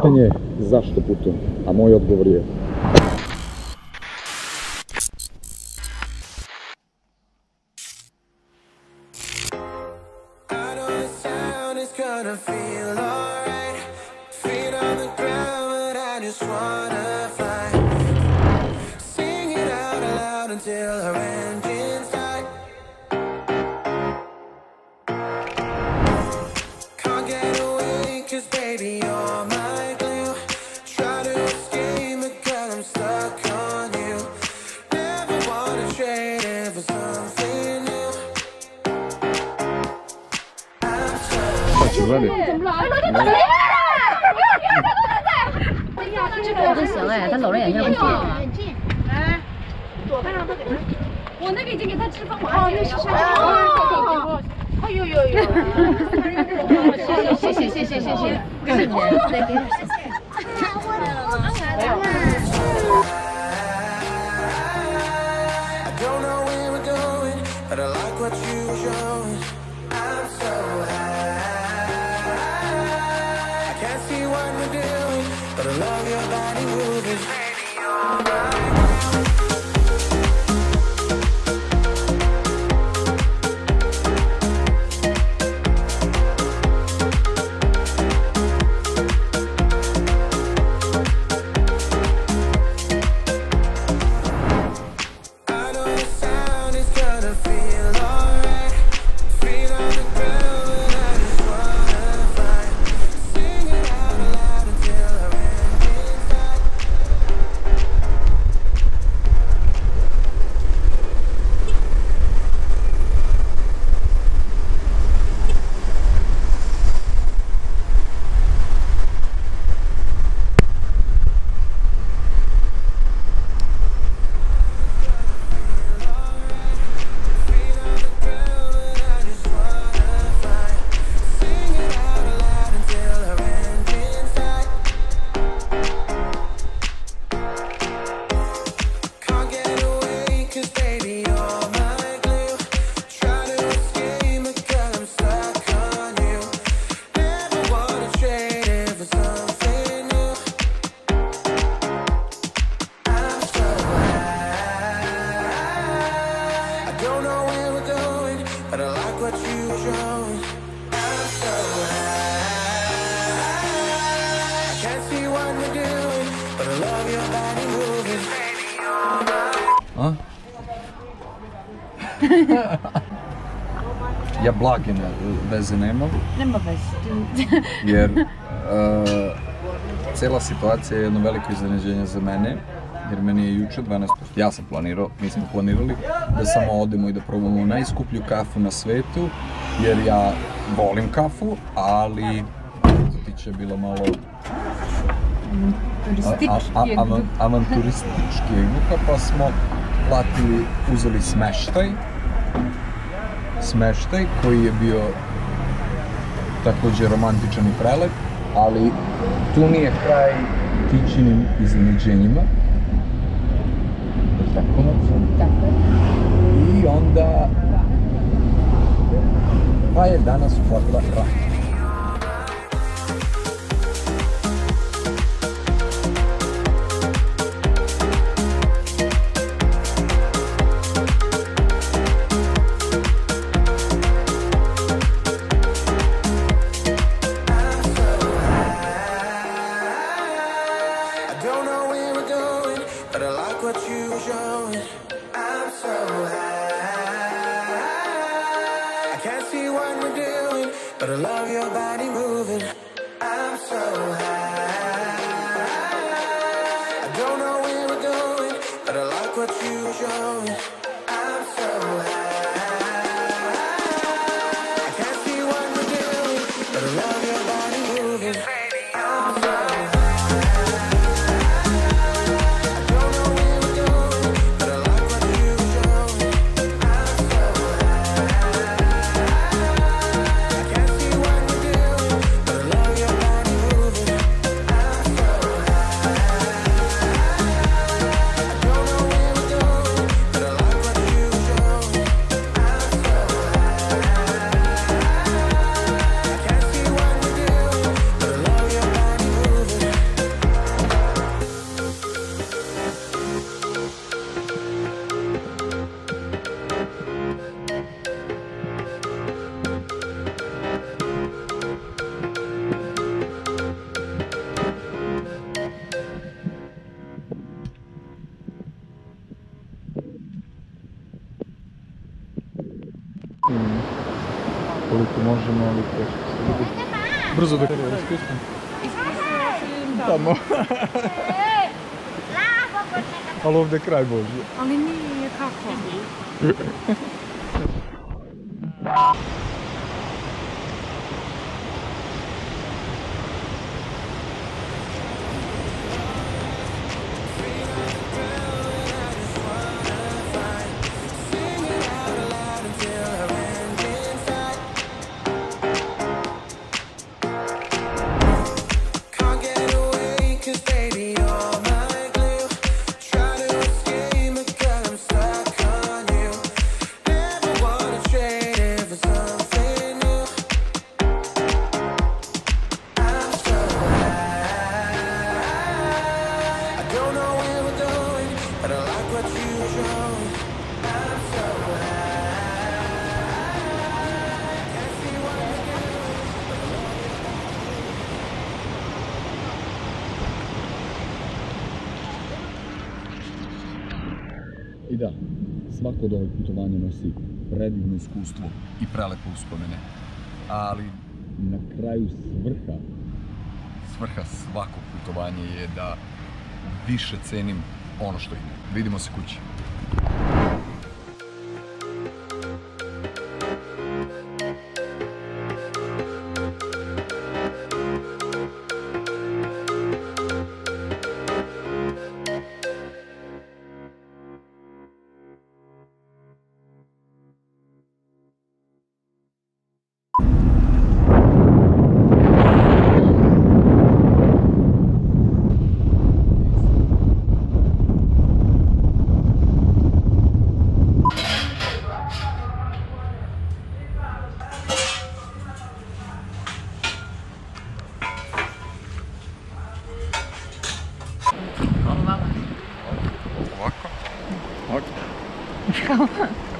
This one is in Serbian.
Pitanje je zašto putujem, a moj odgovor je这个行哎，他搂着眼镜不行。来，左边让他给他。我那个已经给他支分完了。哦，那是啥？哎呦呦呦！谢谢，不客气，对，给点谢谢。没有。Ja blage veze nemam. Nema veze. Jer cela situacija je jedno veliko iznenađenje za mene. Jer meni je juče 12. Ja sam planirao, mi smo planirali da samo odemo i da probamo najskuplju kafu na svetu. Jer ja volim kafu, ali ti će bilo malo avanturistički odluka, pa smo platili, uzeli smeštaj koji je bio također romantičan i prelep, ali tu nije kraj Tičinim iznenađenjima. Tako nam. Tako je. I onda pa je danas otvorila kraj. Možemo li to brzo da kada iskustim? Tamo. Ali ovdje je kraj Božje. Ali nije, kako? I da, svako od ovih putovanja nosi predivno iskustvo i prelepe uspomene, ali na kraju svrha svakog putovanja je da više cenim ono što imam. Vidimo se kući. Ovako.